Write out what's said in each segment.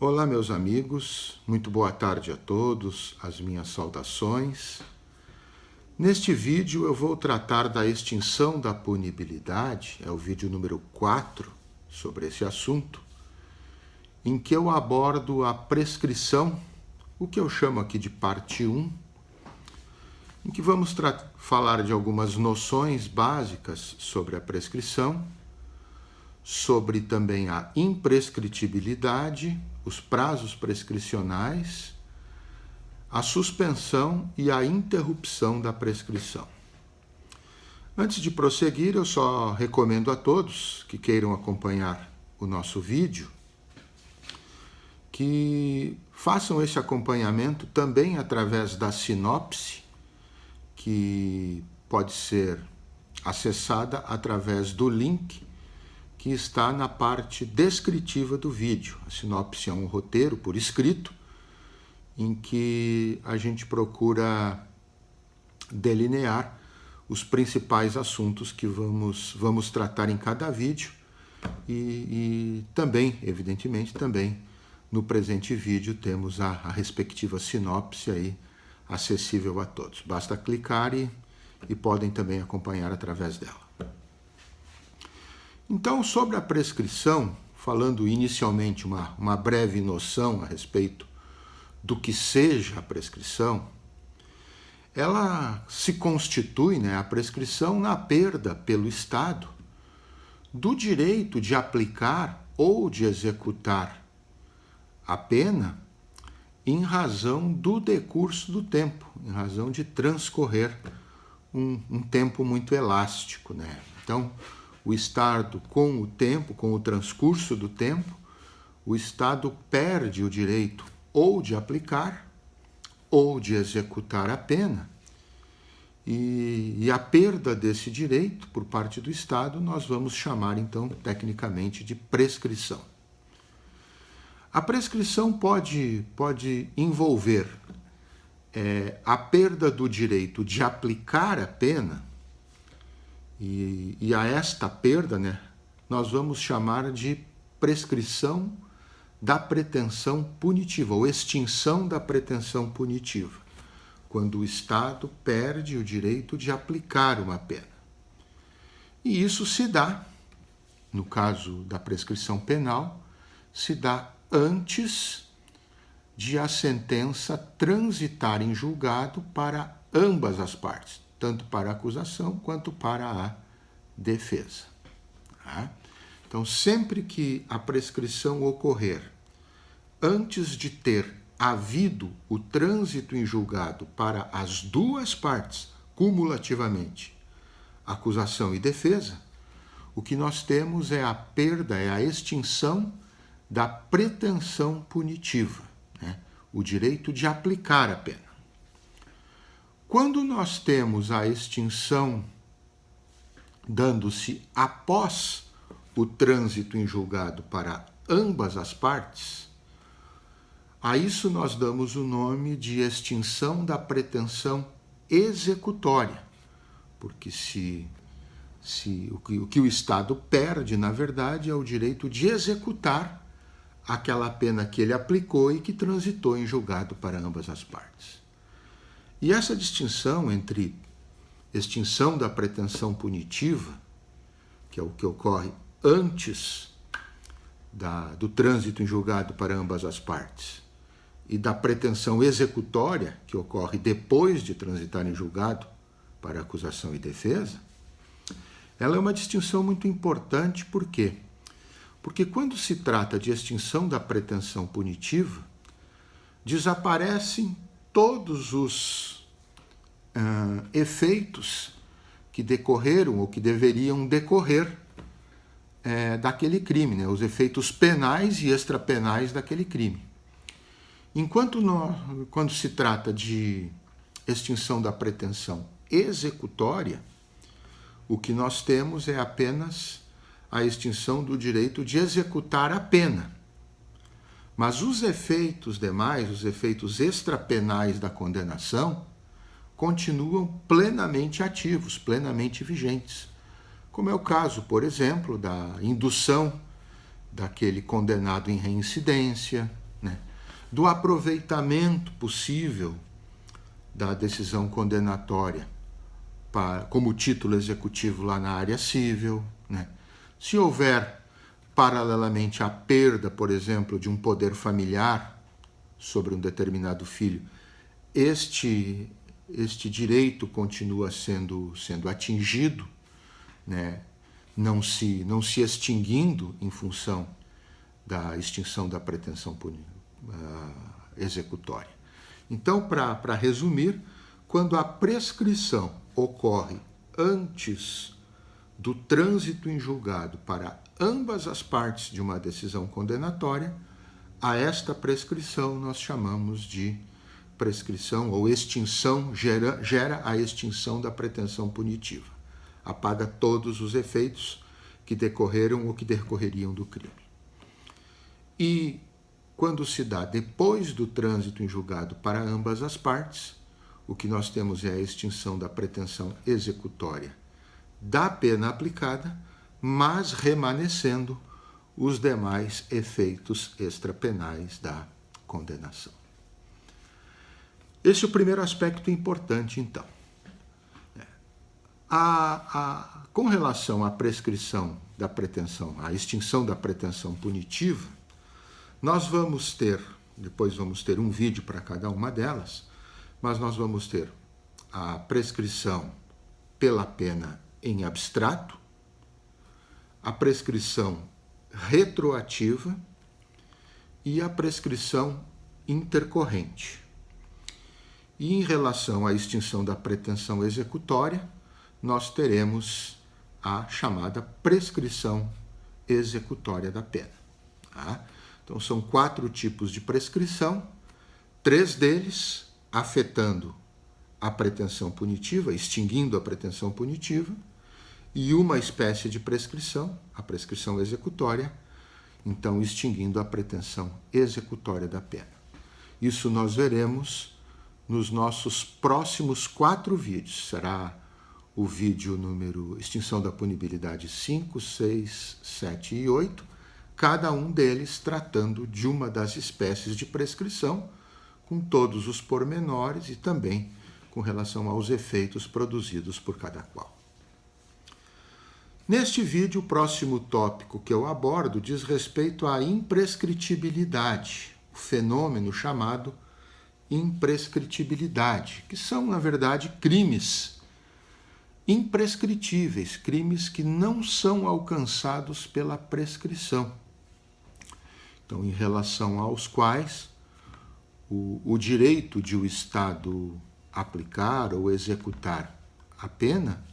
Olá, meus amigos, muito boa tarde a todos, as minhas saudações. Neste vídeo eu vou tratar da extinção da punibilidade, é o vídeo número 4 sobre esse assunto, em que eu abordo a prescrição, o que eu chamo aqui de parte 1, em que vamos falar de algumas noções básicas sobre a prescrição, sobre também a imprescritibilidade, os prazos prescricionais, a suspensão e a interrupção da prescrição. Antes de prosseguir, eu só recomendo a todos que queiram acompanhar o nosso vídeo que façam esse acompanhamento também através da sinopse, que pode ser acessada através do link que está na parte descritiva do vídeo. A sinopse é um roteiro por escrito, em que a gente procura delinear os principais assuntos que vamos tratar em cada vídeo e também, evidentemente, também no presente vídeo temos a respectiva sinopse aí acessível a todos. Basta clicar e podem também acompanhar através dela. Então, sobre a prescrição, falando inicialmente uma breve noção a respeito do que seja a prescrição, ela se constitui, a prescrição, na perda pelo Estado do direito de aplicar ou de executar a pena em razão do decurso do tempo, em razão de transcorrer um tempo muito elástico, Então, o Estado, com o tempo, com o transcurso do tempo, o Estado perde o direito ou de aplicar ou de executar a pena. E a perda desse direito por parte do Estado nós vamos chamar, então, tecnicamente, de prescrição. A prescrição pode envolver a perda do direito de aplicar a pena, e a esta perda, nós vamos chamar de prescrição da pretensão punitiva, ou extinção da pretensão punitiva, quando o Estado perde o direito de aplicar uma pena. E isso se dá, no caso da prescrição penal, se dá antes de a sentença transitar em julgado para ambas as partes, tanto para a acusação quanto para a defesa. Então, sempre que a prescrição ocorrer antes de ter havido o trânsito em julgado para as duas partes, cumulativamente, acusação e defesa, o que nós temos é a perda, é a extinção da pretensão punitiva, o direito de aplicar a pena. Quando nós temos a extinção dando-se após o trânsito em julgado para ambas as partes, a isso nós damos o nome de extinção da pretensão executória, porque o que o Estado perde, na verdade, é o direito de executar aquela pena que ele aplicou e que transitou em julgado para ambas as partes. E essa distinção entre extinção da pretensão punitiva, que é o que ocorre antes do trânsito em julgado para ambas as partes, e da pretensão executória, que ocorre depois de transitar em julgado para acusação e defesa, ela é uma distinção muito importante. Por quê? Porque quando se trata de extinção da pretensão punitiva, desaparecem todos os efeitos que decorreram ou que deveriam decorrer daquele crime, os efeitos penais e extrapenais daquele crime. Enquanto quando se trata de extinção da pretensão executória, o que nós temos é apenas a extinção do direito de executar a pena. Mas os efeitos demais, os efeitos extrapenais da condenação, continuam plenamente ativos, plenamente vigentes. Como é o caso, por exemplo, da indução daquele condenado em reincidência, né, do aproveitamento possível da decisão condenatória como título executivo lá na área civil, né? Se houver, paralelamente, a perda, por exemplo, de um poder familiar sobre um determinado filho, este direito continua sendo atingido, né? não se extinguindo em função da extinção da pretensão executória. Então, para resumir, quando a prescrição ocorre antes do trânsito em julgado para ambas as partes de uma decisão condenatória, a esta prescrição nós chamamos de prescrição ou extinção, gera a extinção da pretensão punitiva. Apaga todos os efeitos que decorreram ou que decorreriam do crime. E quando se dá depois do trânsito em julgado para ambas as partes, o que nós temos é a extinção da pretensão executória da pena aplicada, mas remanescendo os demais efeitos extrapenais da condenação. Esse é o primeiro aspecto importante, então. Com relação à prescrição da pretensão, à extinção da pretensão punitiva, nós vamos ter, depois vamos ter um vídeo para cada uma delas, mas nós vamos ter a prescrição pela pena em abstrato, a prescrição retroativa e a prescrição intercorrente. E em relação à extinção da pretensão executória, nós teremos a chamada prescrição executória da pena. Tá? Então, são 4 tipos de prescrição, 3 deles afetando a pretensão punitiva, extinguindo a pretensão punitiva, e uma espécie de prescrição, a prescrição executória, então extinguindo a pretensão executória da pena. Isso nós veremos nos nossos próximos 4 vídeos. Será o vídeo número extinção da punibilidade 5, 6, 7 e 8, cada um deles tratando de uma das espécies de prescrição, com todos os pormenores e também com relação aos efeitos produzidos por cada qual. Neste vídeo, o próximo tópico que eu abordo diz respeito à imprescritibilidade, o fenômeno chamado imprescritibilidade, que são, na verdade, crimes imprescritíveis, crimes que não são alcançados pela prescrição. Então, em relação aos quais o direito de o Estado aplicar ou executar a pena,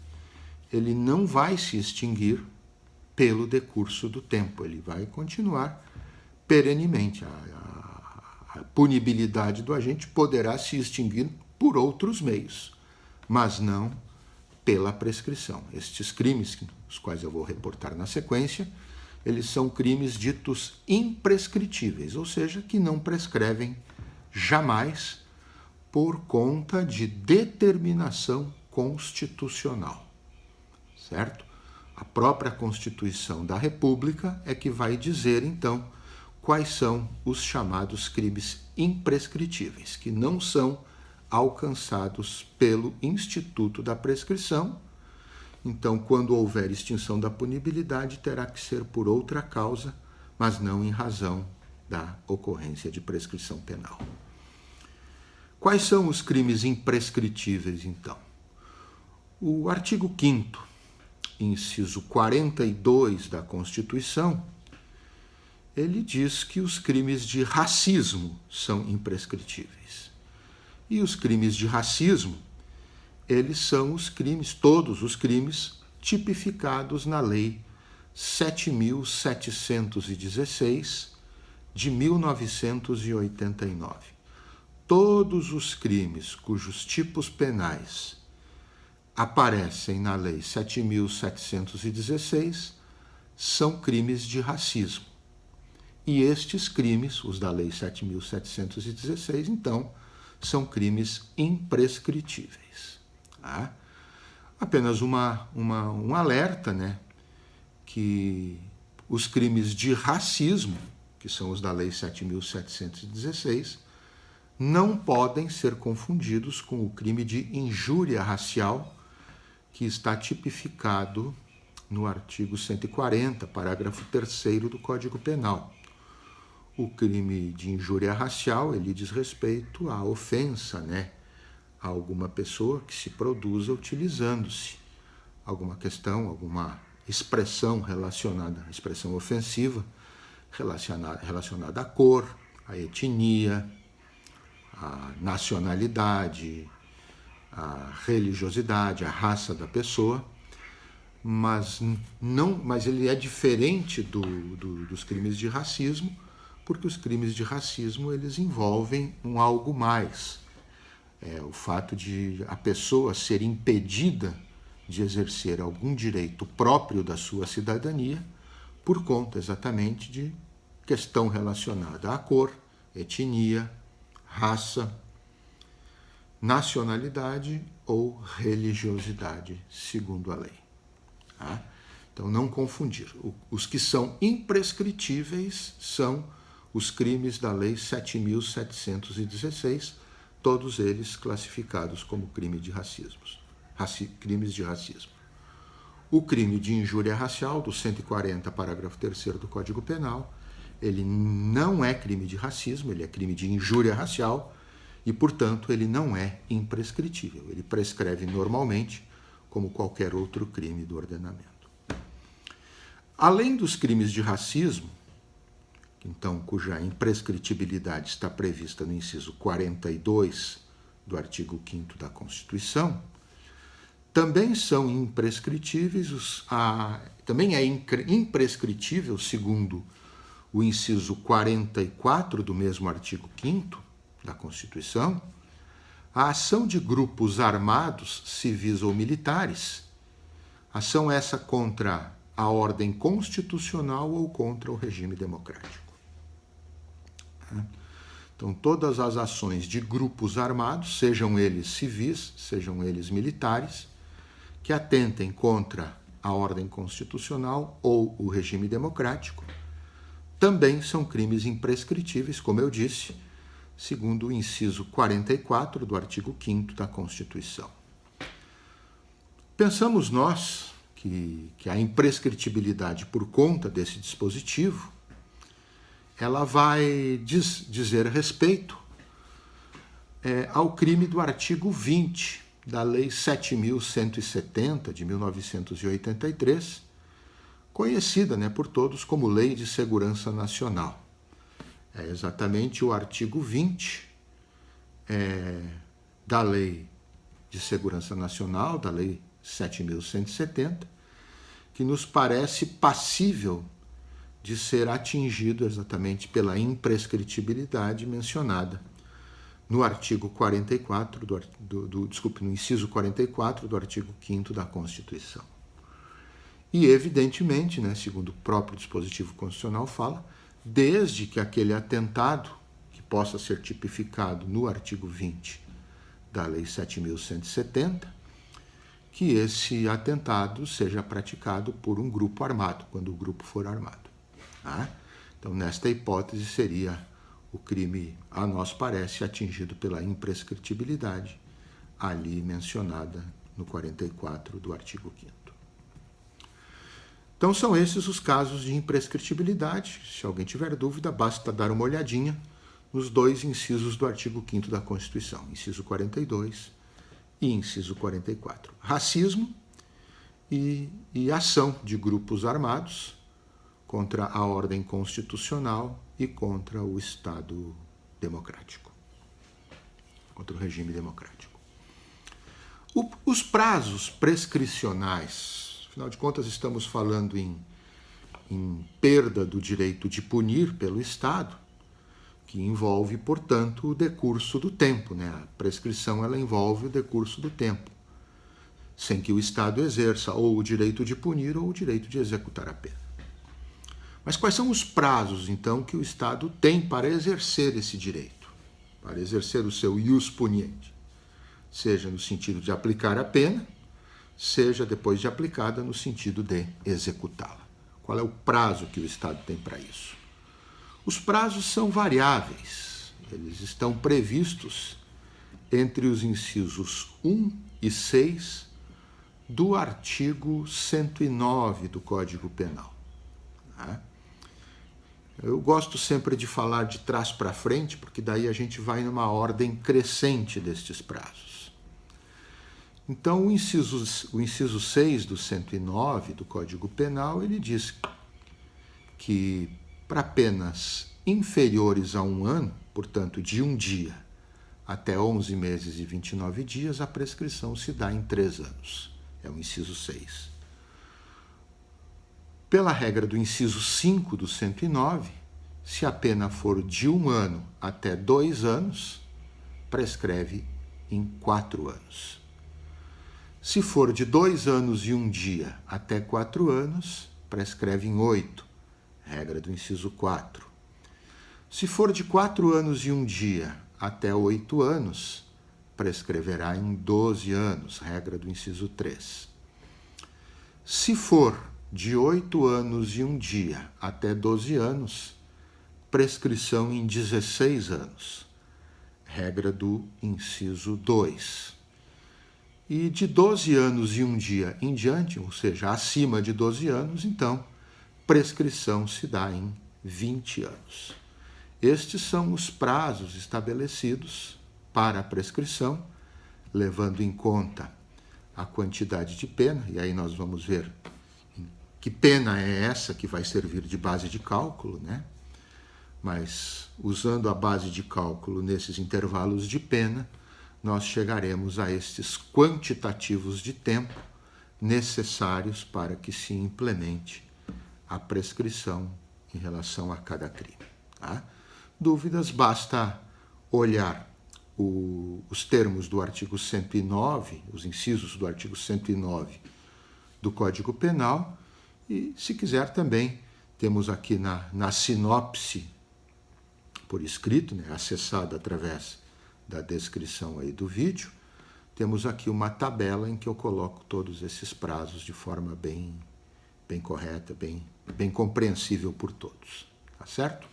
ele não vai se extinguir pelo decurso do tempo, ele vai continuar perenemente. A punibilidade do agente poderá se extinguir por outros meios, mas não pela prescrição. Estes crimes, os quais eu vou reportar na sequência, eles são crimes ditos imprescritíveis, ou seja, que não prescrevem jamais por conta de determinação constitucional. Certo? A própria Constituição da República é que vai dizer, então, quais são os chamados crimes imprescritíveis, que não são alcançados pelo instituto da prescrição. Então, quando houver extinção da punibilidade, terá que ser por outra causa, mas não em razão da ocorrência de prescrição penal. Quais são os crimes imprescritíveis, então? O artigo 5º, inciso 42 da Constituição, ele diz que os crimes de racismo são imprescritíveis. E os crimes de racismo, eles são os crimes, todos os crimes, tipificados na Lei 7.716, de 1989. Todos os crimes cujos tipos penais aparecem na Lei 7.716 são crimes de racismo. E estes crimes, os da Lei 7.716, então, são crimes imprescritíveis. Tá? Apenas um alerta, né, que os crimes de racismo, que são os da Lei 7.716, não podem ser confundidos com o crime de injúria racial, que está tipificado no artigo 140, parágrafo 3º do Código Penal. O crime de injúria racial, ele diz respeito à ofensa, a alguma pessoa que se produza utilizando-se alguma questão, alguma expressão relacionada, expressão ofensiva, relacionada à cor, à etnia, à nacionalidade, à religiosidade, à raça da pessoa, mas ele é diferente dos crimes de racismo, porque os crimes de racismo eles envolvem algo mais. O fato de a pessoa ser impedida de exercer algum direito próprio da sua cidadania por conta exatamente de questão relacionada à cor, etnia, raça, nacionalidade ou religiosidade, segundo a lei. Tá? Então, não confundir. Os que são imprescritíveis são os crimes da Lei 7.716, todos eles classificados como crime de crimes de racismo. O crime de injúria racial, do 140, parágrafo 3º do Código Penal, ele não é crime de racismo, ele é crime de injúria racial e, portanto, ele não é imprescritível. Ele prescreve normalmente como qualquer outro crime do ordenamento. Além dos crimes de racismo, então, cuja imprescritibilidade está prevista no inciso 42 do artigo 5º da Constituição, também são imprescritíveis, também é imprescritível, segundo o inciso 44 do mesmo artigo 5º da Constituição, a ação de grupos armados, civis ou militares, ação essa contra a ordem constitucional ou contra o regime democrático. Então, todas as ações de grupos armados, sejam eles civis, sejam eles militares, que atentem contra a ordem constitucional ou o regime democrático, também são crimes imprescritíveis, como eu disse, segundo o inciso 44 do artigo 5º da Constituição. Pensamos nós que a imprescritibilidade por conta desse dispositivo, ela vai dizer respeito ao crime do artigo 20 da Lei 7.170, de 1983, conhecida por todos como Lei de Segurança Nacional. É exatamente o artigo 20 da Lei de Segurança Nacional, da Lei 7.170, que nos parece passível de ser atingido exatamente pela imprescritibilidade mencionada no artigo 44 no inciso 44 do artigo 5º da Constituição. E, evidentemente, segundo o próprio dispositivo constitucional fala, desde que aquele atentado, que possa ser tipificado no artigo 20 da Lei 7.170, que esse atentado seja praticado por um grupo armado, quando o grupo for armado. Então, nesta hipótese, seria o crime, a nós parece, atingido pela imprescritibilidade ali mencionada no 44 do artigo 5º. Então, são esses os casos de imprescritibilidade. Se alguém tiver dúvida, basta dar uma olhadinha nos dois incisos do artigo 5º da Constituição, inciso 42 e inciso 44. Racismo e ação de grupos armados contra a ordem constitucional e contra o Estado democrático, contra o regime democrático. Os prazos prescricionais, afinal de contas estamos falando em perda do direito de punir pelo Estado, que envolve, portanto, o decurso do tempo. A prescrição ela envolve o decurso do tempo, sem que o Estado exerça ou o direito de punir ou o direito de executar a pena. Mas quais são os prazos, então, que o Estado tem para exercer esse direito, para exercer o seu ius puniendi, seja no sentido de aplicar a pena, seja depois de aplicada no sentido de executá-la? Qual é o prazo que o Estado tem para isso? Os prazos são variáveis, eles estão previstos entre os incisos 1 e 6 do artigo 109 do Código Penal. Eu gosto sempre de falar de trás para frente, porque daí a gente vai numa ordem crescente destes prazos. Então, o inciso 6 do 109 do Código Penal, ele diz que para penas inferiores a 1 ano, portanto, de 1 dia até 11 meses e 29 dias, a prescrição se dá em 3 anos. É o inciso 6. Pela regra do inciso 5 do 109, se a pena for de 1 ano até 2 anos, prescreve em 4 anos. Se for de 2 anos e 1 dia até 4 anos, prescreve em 8, regra do inciso 4. Se for de 4 anos e 1 dia até 8 anos, prescreverá em 12 anos, regra do inciso 3. Se for de 8 anos e 1 dia até 12 anos, prescrição em 16 anos, regra do inciso 2. E de 12 anos e 1 dia em diante, ou seja, acima de 12 anos, então, prescrição se dá em 20 anos. Estes são os prazos estabelecidos para a prescrição, levando em conta a quantidade de pena, e aí nós vamos ver que pena é essa que vai servir de base de cálculo, né? Mas, usando a base de cálculo nesses intervalos de pena, nós chegaremos a estes quantitativos de tempo necessários para que se implemente a prescrição em relação a cada crime. Tá? Dúvidas, basta olhar os termos do artigo 109, os incisos do artigo 109 do Código Penal, e, se quiser também, temos aqui na sinopse por escrito, né, acessada através da descrição aí do vídeo, temos aqui uma tabela em que eu coloco todos esses prazos de forma bem correta, bem compreensível por todos. Tá certo?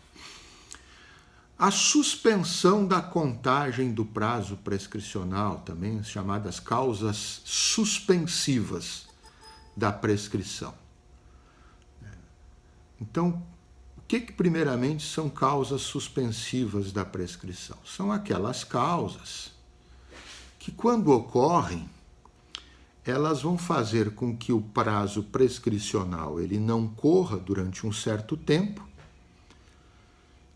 A suspensão da contagem do prazo prescricional, também chamadas causas suspensivas da prescrição. Então, o que primeiramente são causas suspensivas da prescrição? São aquelas causas que, quando ocorrem, elas vão fazer com que o prazo prescricional ele não corra durante um certo tempo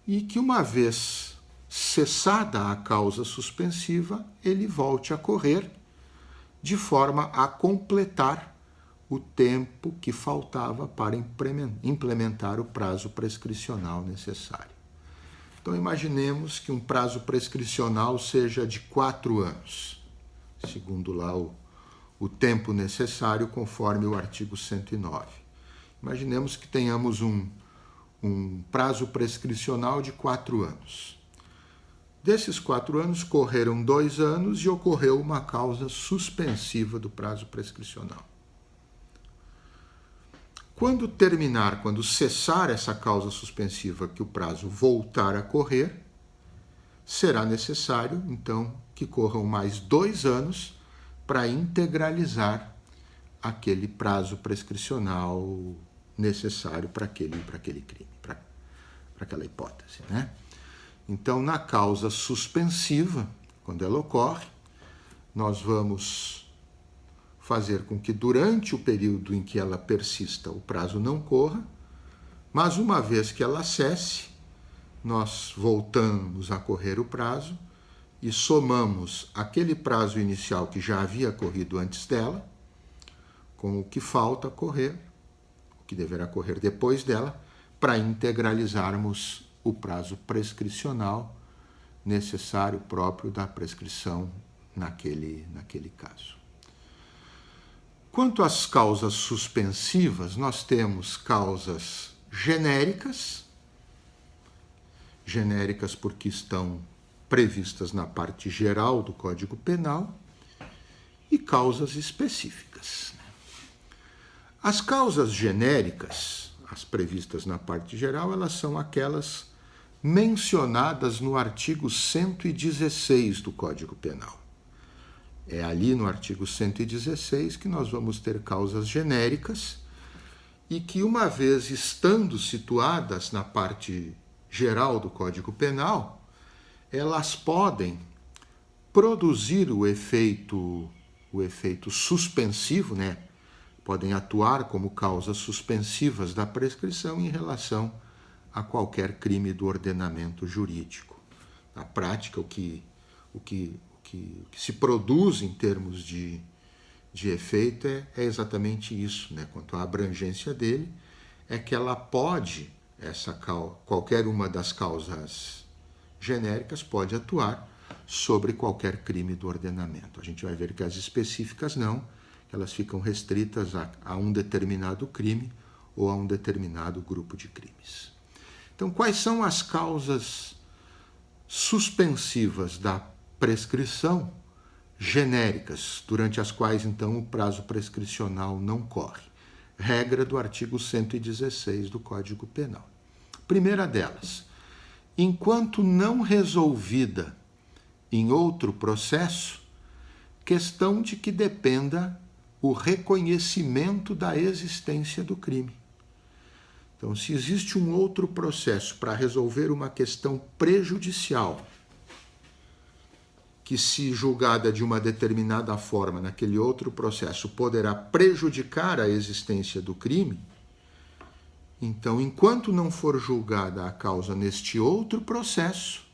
e que, uma vez cessada a causa suspensiva, ele volte a correr de forma a completar o tempo que faltava para implementar o prazo prescricional necessário. Então, imaginemos que um prazo prescricional seja de 4 anos, segundo lá o tempo necessário conforme o artigo 109. Imaginemos que tenhamos um prazo prescricional de 4 anos. Desses 4 anos, correram 2 anos e ocorreu uma causa suspensiva do prazo prescricional. Quando cessar essa causa suspensiva, que o prazo voltar a correr, será necessário, então, que corram mais 2 anos para integralizar aquele prazo prescricional necessário para aquele crime, para aquela hipótese, né? Então, na causa suspensiva, quando ela ocorre, nós vamos fazer com que durante o período em que ela persista o prazo não corra, mas uma vez que ela cesse, nós voltamos a correr o prazo e somamos aquele prazo inicial que já havia corrido antes dela, com o que falta correr, o que deverá correr depois dela, para integralizarmos o prazo prescricional necessário próprio da prescrição naquele caso. Quanto às causas suspensivas, nós temos causas genéricas porque estão previstas na parte geral do Código Penal, e causas específicas. As causas genéricas, as previstas na parte geral, elas são aquelas mencionadas no artigo 116 do Código Penal. É ali no artigo 116 que nós vamos ter causas genéricas e que, uma vez estando situadas na parte geral do Código Penal, elas podem produzir o efeito suspensivo, né? Podem atuar como causas suspensivas da prescrição em relação a qualquer crime do ordenamento jurídico. Na prática, o que se produz em termos de efeito é exatamente isso, né? Quanto à abrangência dele, é que ela pode, qualquer uma das causas genéricas pode atuar sobre qualquer crime do ordenamento. A gente vai ver que as específicas não, elas ficam restritas a um determinado crime ou a um determinado grupo de crimes. Então, quais são as causas suspensivas da prescrição genéricas, durante as quais, então, o prazo prescricional não corre? Regra do artigo 116 do Código Penal. Primeira delas, enquanto não resolvida em outro processo, questão de que dependa o reconhecimento da existência do crime. Então, se existe um outro processo para resolver uma questão prejudicial, que, se julgada de uma determinada forma naquele outro processo, poderá prejudicar a existência do crime, então, enquanto não for julgada a causa neste outro processo,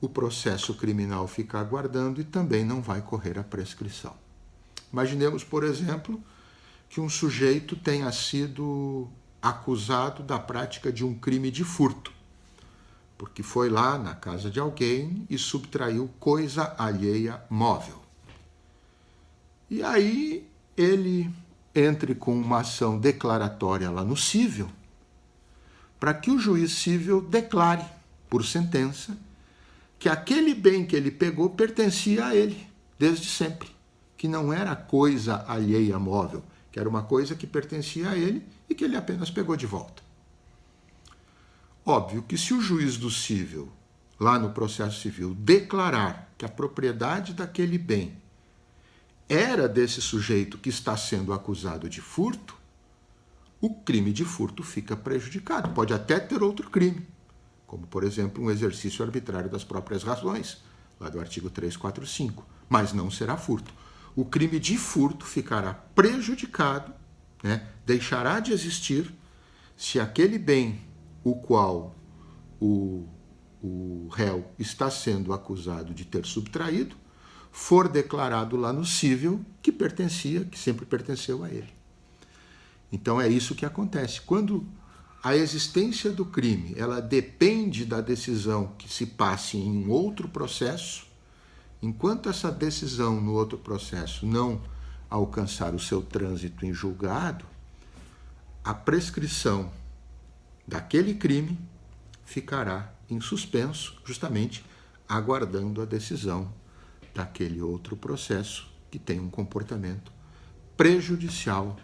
o processo criminal fica aguardando e também não vai correr a prescrição. Imaginemos, por exemplo, que um sujeito tenha sido acusado da prática de um crime de furto, porque foi lá na casa de alguém e subtraiu coisa alheia móvel. E aí ele entre com uma ação declaratória lá no cível, para que o juiz cível declare, por sentença, que aquele bem que ele pegou pertencia a ele, desde sempre, que não era coisa alheia móvel, que era uma coisa que pertencia a ele e que ele apenas pegou de volta. Óbvio que, se o juiz do cível, lá no processo civil, declarar que a propriedade daquele bem era desse sujeito que está sendo acusado de furto, o crime de furto fica prejudicado. Pode até ter outro crime, como, por exemplo, um exercício arbitrário das próprias razões, lá do artigo 345, mas não será furto. O crime de furto ficará prejudicado, né? Deixará de existir, se aquele bem o qual o réu está sendo acusado de ter subtraído for declarado lá no cível que sempre pertenceu a ele. Então é isso que acontece. Quando a existência do crime ela depende da decisão que se passe em um outro processo, enquanto essa decisão no outro processo não alcançar o seu trânsito em julgado, a prescrição daquele crime ficará em suspenso, justamente aguardando a decisão daquele outro processo que tem um comportamento prejudicial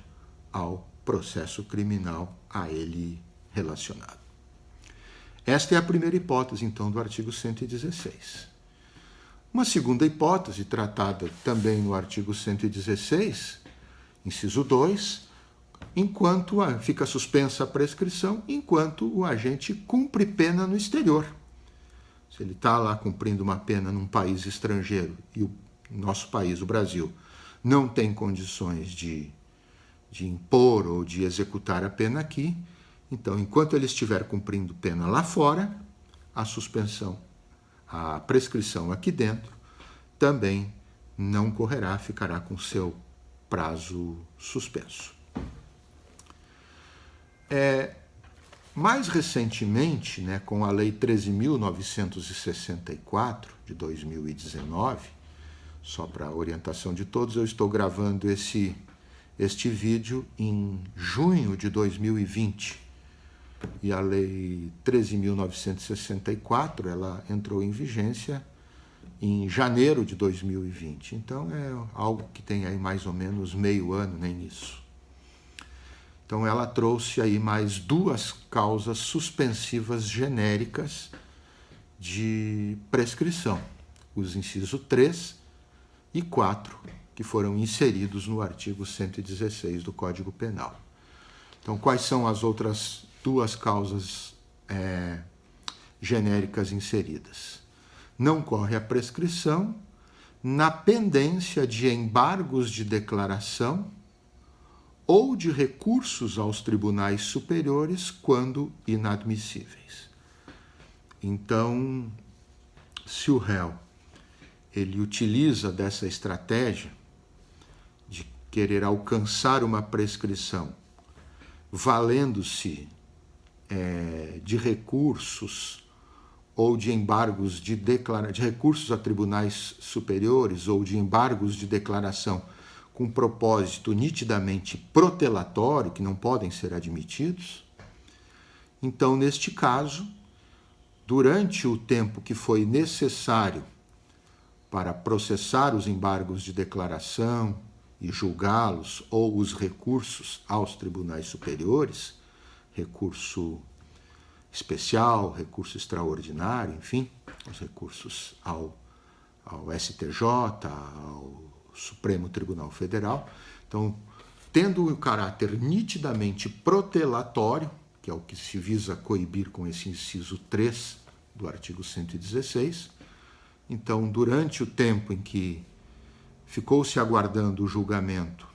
ao processo criminal a ele relacionado. Esta é a primeira hipótese, então, do artigo 116. Uma segunda hipótese, tratada também no artigo 116, inciso 2, enquanto fica suspensa a prescrição, enquanto o agente cumpre pena no exterior. Se ele está lá cumprindo uma pena num país estrangeiro e o nosso país, o Brasil, não tem condições de impor ou de executar a pena aqui, então, enquanto ele estiver cumprindo pena lá fora, a prescrição aqui dentro também não correrá, ficará com seu prazo suspenso. Mais recentemente, né, com a Lei 13.964, de 2019, só para orientação de todos, eu estou gravando este vídeo em junho de 2020. E a Lei 13.964, ela entrou em vigência em janeiro de 2020. Então, é algo que tem aí mais ou menos meio ano, nem isso. Então ela trouxe aí mais duas causas suspensivas genéricas de prescrição, os incisos 3 e 4, que foram inseridos no artigo 116 do Código Penal. Então, quais são as outras duas causas genéricas inseridas? Não corre a prescrição na pendência de embargos de declaração ou de recursos aos tribunais superiores quando inadmissíveis. Então, se o réu ele utiliza dessa estratégia de querer alcançar uma prescrição valendo-se de recursos ou de embargos de recursos a tribunais superiores ou de embargos de declaração com propósito nitidamente protelatório, que não podem ser admitidos, então, neste caso, durante o tempo que foi necessário para processar os embargos de declaração e julgá-los ou os recursos aos tribunais superiores, recurso especial, recurso extraordinário, enfim, os recursos ao STJ, ao Supremo Tribunal Federal. Então, tendo o caráter nitidamente protelatório, que é o que se visa coibir com esse inciso 3 do artigo 116, então, durante o tempo em que ficou-se aguardando o julgamento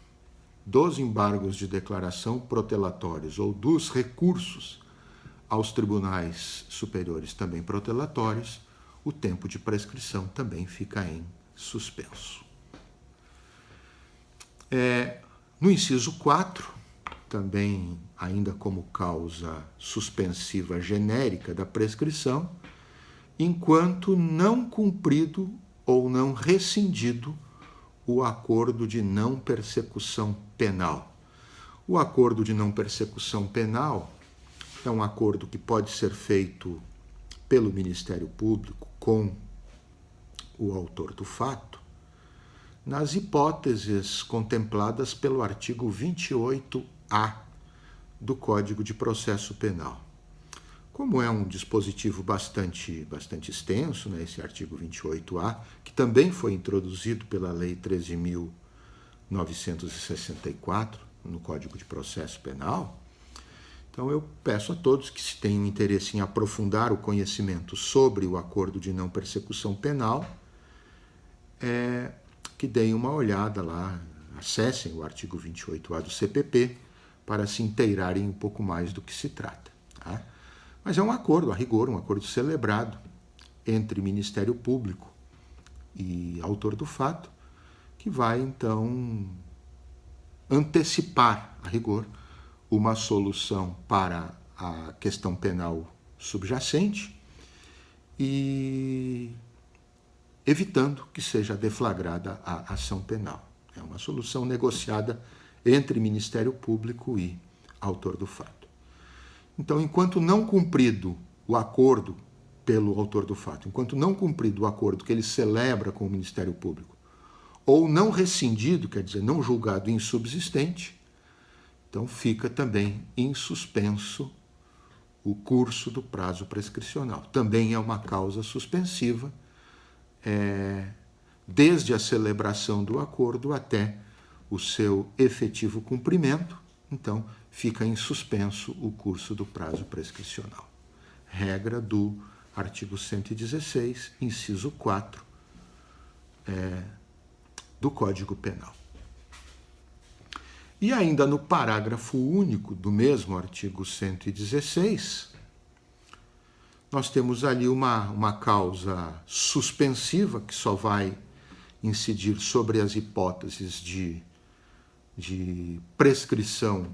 dos embargos de declaração protelatórios ou dos recursos aos tribunais superiores também protelatórios, o tempo de prescrição também fica em suspenso. No inciso 4, também ainda como causa suspensiva genérica da prescrição, enquanto não cumprido ou não rescindido o acordo de não persecução penal. O acordo de não persecução penal é um acordo que pode ser feito pelo Ministério Público com o autor do fato, nas hipóteses contempladas pelo artigo 28A do Código de Processo Penal. Como é um dispositivo bastante extenso, né, esse artigo 28A, que também foi introduzido pela Lei 13.964 no Código de Processo Penal, então eu peço a todos que se tenham interesse em aprofundar o conhecimento sobre o acordo de não persecução penal, que deem uma olhada lá, acessem o artigo 28A do CPP para se inteirarem um pouco mais do que se trata. Tá? Mas é um acordo, a rigor, um acordo celebrado entre Ministério Público e autor do fato, que vai, então, antecipar, a rigor, uma solução para a questão penal subjacente e evitando que seja deflagrada a ação penal. É uma solução negociada entre Ministério Público e autor do fato. Então, enquanto não cumprido o acordo pelo autor do fato, enquanto não cumprido o acordo que ele celebra com o Ministério Público, ou não rescindido, quer dizer, não julgado insubsistente, então fica também em suspenso o curso do prazo prescricional. Também é uma causa suspensiva, desde a celebração do acordo até o seu efetivo cumprimento, então fica em suspenso o curso do prazo prescricional. Regra do artigo 116, inciso 4, do Código Penal. E ainda no parágrafo único do mesmo artigo 116, nós temos ali uma causa suspensiva que só vai incidir sobre as hipóteses de prescrição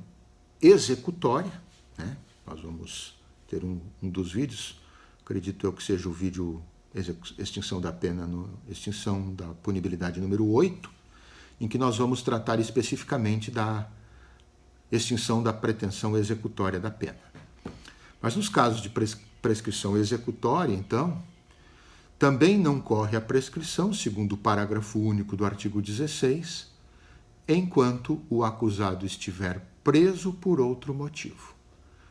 executória, né? Nós vamos ter um dos vídeos, acredito eu que seja o vídeo extinção da pena, extinção da punibilidade número 8, em que nós vamos tratar especificamente da extinção da pretensão executória da pena. Mas nos casos de prescrição executória, então, também não corre a prescrição, segundo o parágrafo único do artigo 16, enquanto o acusado estiver preso por outro motivo.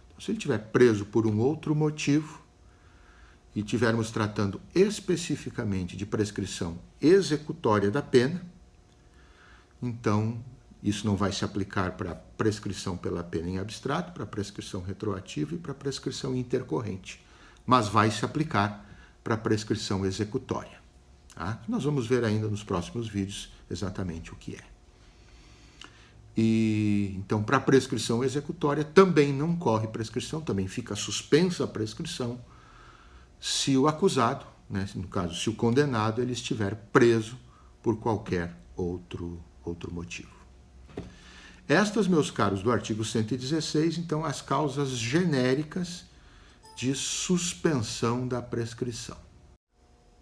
Então, se ele estiver preso por um outro motivo e estivermos tratando especificamente de prescrição executória da pena, então isso não vai se aplicar para prescrição pela pena em abstrato, para prescrição retroativa e para prescrição intercorrente, mas vai se aplicar para prescrição executória. Tá? Nós vamos ver ainda nos próximos vídeos exatamente o que é. E então, para prescrição executória, também não corre prescrição, também fica suspensa a prescrição se o acusado, né, no caso, se o condenado, ele estiver preso por qualquer outro motivo. Estas, meus caros, do artigo 116, então, as causas genéricas de suspensão da prescrição.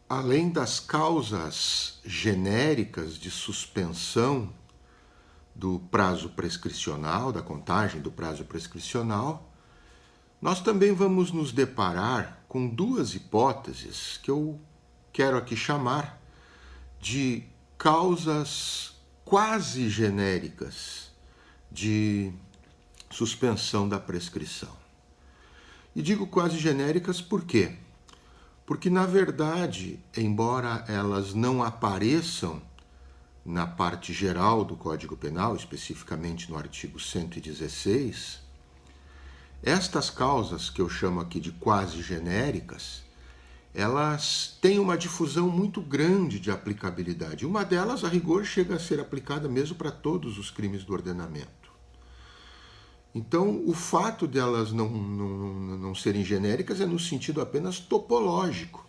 Além das causas genéricas de suspensão do prazo prescricional, da contagem do prazo prescricional, nós também vamos nos deparar com duas hipóteses que eu quero aqui chamar de causas quase genéricas de suspensão da prescrição. E digo quase genéricas por quê? Porque, na verdade, embora elas não apareçam na parte geral do Código Penal, especificamente no artigo 116, estas causas, que eu chamo aqui de quase genéricas, elas têm uma difusão muito grande de aplicabilidade. Uma delas, a rigor, chega a ser aplicada mesmo para todos os crimes do ordenamento. Então, o fato delas não serem genéricas é no sentido apenas topológico,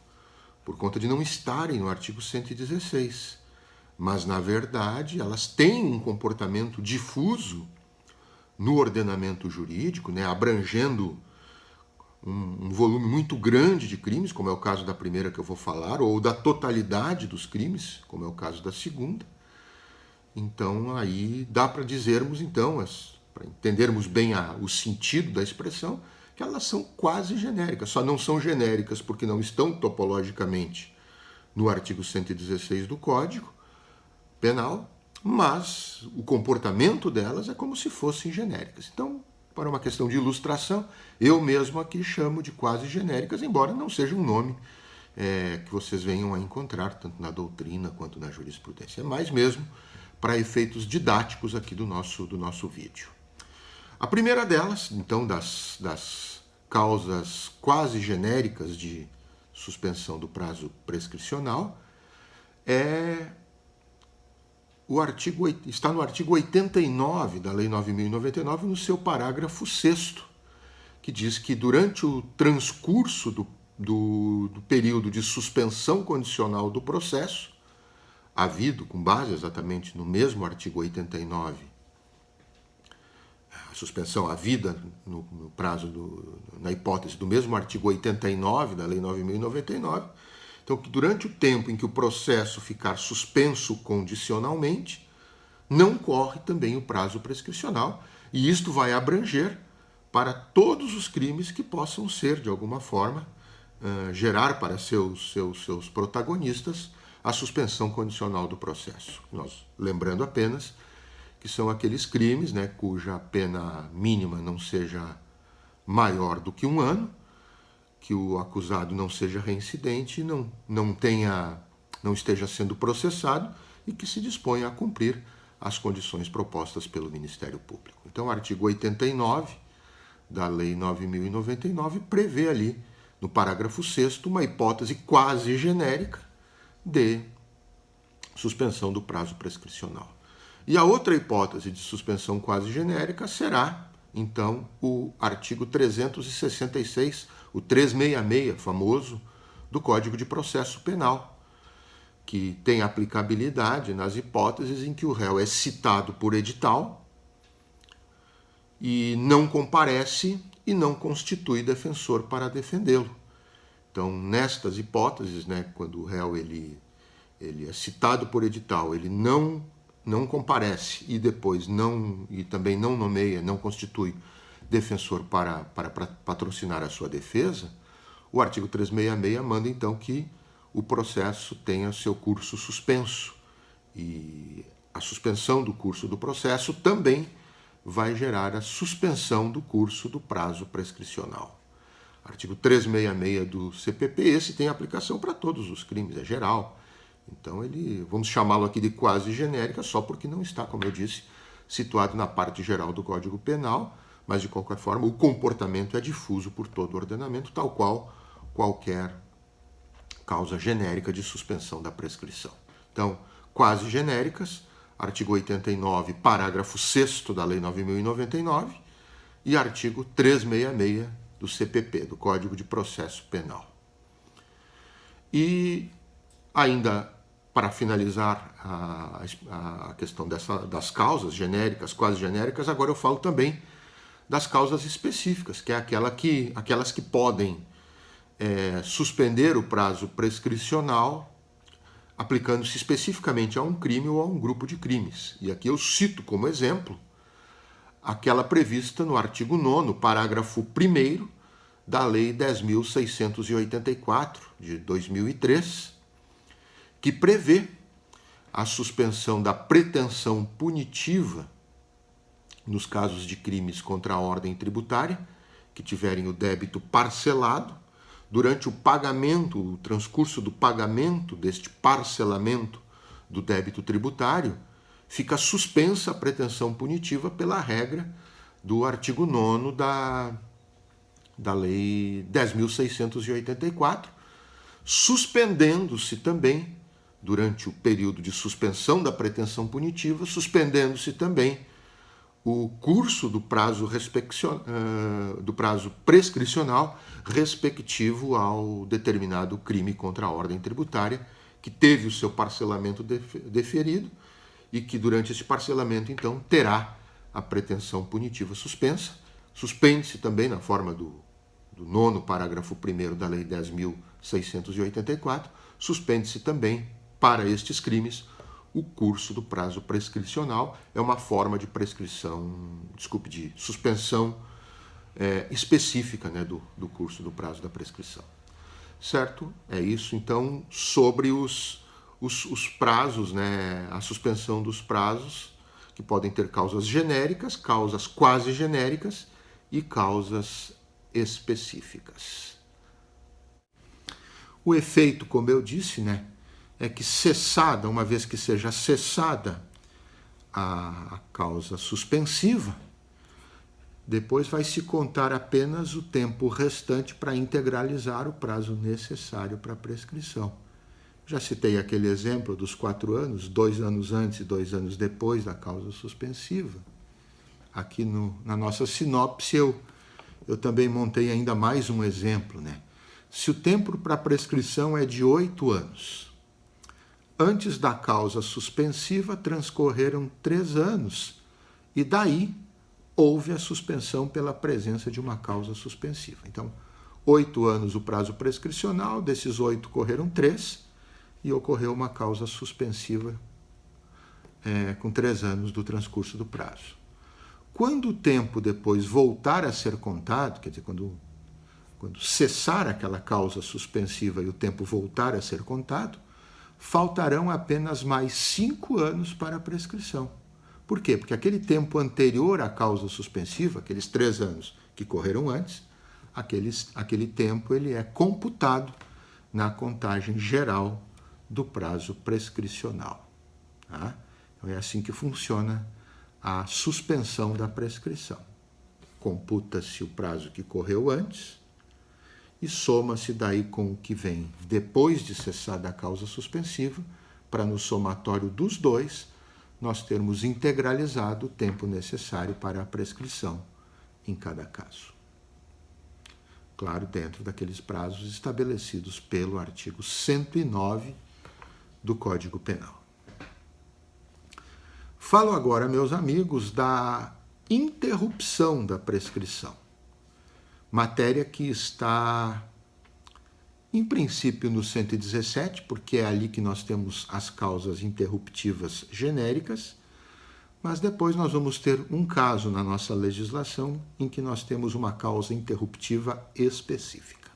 por conta de não estarem no artigo 116. Mas, na verdade, elas têm um comportamento difuso no ordenamento jurídico, né, abrangendo um volume muito grande de crimes, como é o caso da primeira que eu vou falar, ou da totalidade dos crimes, como é o caso da segunda. Então, aí dá para dizermos, então, para entendermos bem o sentido da expressão, que elas são quase genéricas. Só não são genéricas porque não estão topologicamente no artigo 116 do Código Penal, mas o comportamento delas é como se fossem genéricas. Então, para uma questão de ilustração, eu mesmo aqui chamo de quase genéricas, embora não seja um nome que vocês venham a encontrar, tanto na doutrina quanto na jurisprudência. É mais mesmo para efeitos didáticos aqui do nosso vídeo. A primeira delas, então, das causas quase genéricas de suspensão do prazo prescricional, está no artigo 89 da Lei 9.099, no seu parágrafo 6º, que diz que durante o transcurso do período de suspensão condicional do processo, havido, com base exatamente no mesmo artigo 89, a suspensão havida no prazo, na hipótese do mesmo artigo 89 da Lei 9.099, então, que durante o tempo em que o processo ficar suspenso condicionalmente, não corre também o prazo prescricional, e isto vai abranger para todos os crimes que possam ser, de alguma forma, gerar para seus protagonistas a suspensão condicional do processo. Nós, lembrando apenas que são aqueles crimes, né, cuja pena mínima não seja maior do que 1 ano, que o acusado não seja reincidente, não esteja sendo processado e que se disponha a cumprir as condições propostas pelo Ministério Público. Então, o artigo 89 da Lei 9.099 prevê ali, no parágrafo 6º, uma hipótese quase genérica de suspensão do prazo prescricional. E a outra hipótese de suspensão quase genérica será, então, o artigo 366, o 366, famoso, do Código de Processo Penal, que tem aplicabilidade nas hipóteses em que o réu é citado por edital e não comparece e não constitui defensor para defendê-lo. Então, nestas hipóteses, né, quando o réu ele é citado por edital, ele não comparece e depois também não nomeia, não constitui defensor para patrocinar a sua defesa, o artigo 366 manda então que o processo tenha seu curso suspenso. E a suspensão do curso do processo também vai gerar a suspensão do curso do prazo prescricional. Artigo 366 do CPP, esse tem aplicação para todos os crimes, é geral. Então, vamos chamá-lo aqui de quase genérica, só porque não está, como eu disse, situado na parte geral do Código Penal, mas, de qualquer forma, o comportamento é difuso por todo o ordenamento, tal qual qualquer causa genérica de suspensão da prescrição. Então, quase genéricas, artigo 89, parágrafo 6º da Lei 9.099 e artigo 366 do CPP, do Código de Processo Penal. E ainda, para finalizar a questão das causas genéricas, quase genéricas, agora eu falo também das causas específicas, que é aquelas que podem suspender o prazo prescricional aplicando-se especificamente a um crime ou a um grupo de crimes. E aqui eu cito como exemplo aquela prevista no artigo 9º, parágrafo 1º da Lei 10.684, de 2003, que prevê a suspensão da pretensão punitiva nos casos de crimes contra a ordem tributária, que tiverem o débito parcelado, durante o transcurso do pagamento deste parcelamento do débito tributário, fica suspensa a pretensão punitiva pela regra do artigo 9º da Lei 10.684, suspendendo-se também, durante o período de suspensão da pretensão punitiva, suspendendo-se também o curso do prazo prescricional respectivo ao determinado crime contra a ordem tributária, que teve o seu parcelamento deferido e que, durante esse parcelamento, então, terá a pretensão punitiva suspensa. Suspende-se também, na forma do 9º parágrafo 1º da Lei 10.684, suspende-se também, para estes crimes, o curso do prazo prescricional. É uma forma de de suspensão específica, né, do curso do prazo da prescrição. Certo? É isso, então, sobre os prazos, né, a suspensão dos prazos, que podem ter causas genéricas, causas quase genéricas e causas específicas. O efeito, como eu disse, né, é que uma vez que seja cessada a causa suspensiva, depois vai se contar apenas o tempo restante para integralizar o prazo necessário para a prescrição. Já citei aquele exemplo dos 4 anos, 2 anos antes e 2 anos depois da causa suspensiva. Aqui na nossa sinopse eu também montei ainda mais um exemplo, né? Se o tempo para a prescrição é de 8 anos, antes da causa suspensiva transcorreram 3 anos e daí houve a suspensão pela presença de uma causa suspensiva. Então, 8 anos o prazo prescricional, desses 8 correram 3 e ocorreu uma causa suspensiva com 3 anos do transcurso do prazo. Quando o tempo depois voltar a ser contado, quer dizer, quando cessar aquela causa suspensiva e o tempo voltar a ser contado, faltarão apenas mais 5 anos para a prescrição. Por quê? Porque aquele tempo anterior à causa suspensiva, aqueles 3 anos que correram antes, aquele tempo ele é computado na contagem geral do prazo prescricional. Tá? Então é assim que funciona a suspensão da prescrição. Computa-se o prazo que correu antes e soma-se daí com o que vem depois de cessada a causa suspensiva, para no somatório dos dois nós termos integralizado o tempo necessário para a prescrição em cada caso. Claro, dentro daqueles prazos estabelecidos pelo artigo 109 do Código Penal. Falo agora, meus amigos, da interrupção da prescrição. Matéria que está, em princípio, no 117, porque é ali que nós temos as causas interruptivas genéricas, mas depois nós vamos ter um caso na nossa legislação em que nós temos uma causa interruptiva específica.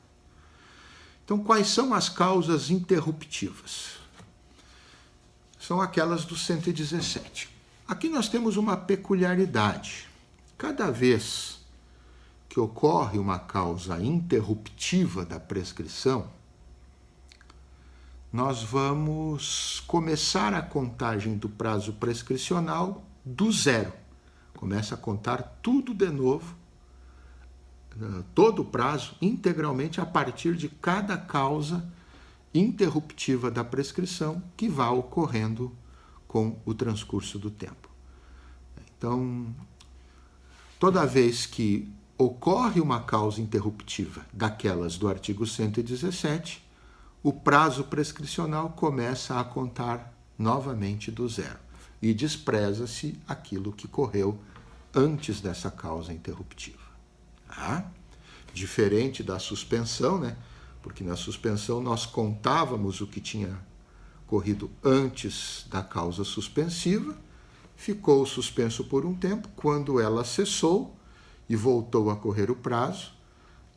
Então, quais são as causas interruptivas? São aquelas do 117. Aqui nós temos uma peculiaridade. cada vez que ocorre uma causa interruptiva da prescrição, nós vamos começar a contagem do prazo prescricional do zero. Começa a contar tudo de novo, todo o prazo, integralmente a partir de cada causa interruptiva da prescrição que vá ocorrendo com o transcurso do tempo. Então, toda vez que ocorre uma causa interruptiva daquelas do artigo 117, o prazo prescricional começa a contar novamente do zero e despreza-se aquilo que correu antes dessa causa interruptiva. Diferente da suspensão, né? Porque na suspensão nós contávamos o que tinha corrido antes da causa suspensiva, ficou suspenso por um tempo, quando ela cessou e voltou a correr o prazo,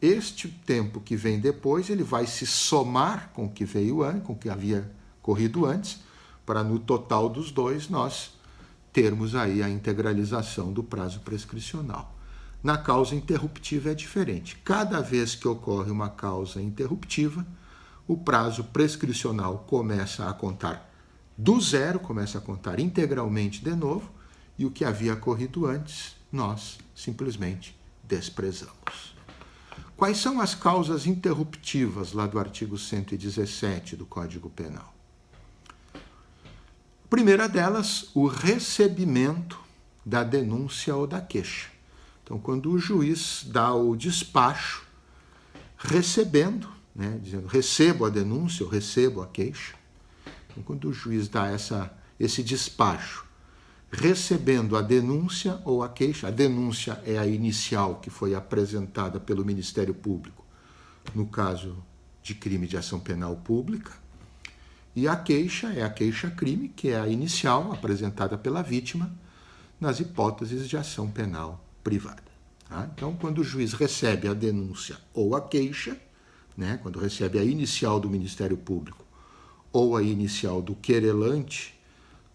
este tempo que vem depois, ele vai se somar com o que veio antes, com o que havia corrido antes, para no total dos dois nós termos aí a integralização do prazo prescricional. Na causa interruptiva é diferente. Cada vez que ocorre uma causa interruptiva, o prazo prescricional começa a contar do zero, começa a contar integralmente de novo, e o que havia corrido antes, nós simplesmente desprezamos. Quais são as causas interruptivas lá do artigo 117 do Código Penal? A primeira delas, o recebimento da denúncia ou da queixa. Então, quando o juiz dá o despacho recebendo, né, dizendo recebo a denúncia ou recebo a queixa, então, quando o juiz dá esse despacho recebendo a denúncia ou a queixa, a denúncia é a inicial que foi apresentada pelo Ministério Público no caso de crime de ação penal pública, e a queixa é a queixa-crime, que é a inicial apresentada pela vítima nas hipóteses de ação penal privada. Então, quando o juiz recebe a denúncia ou a queixa, né, quando recebe a inicial do Ministério Público ou a inicial do querelante,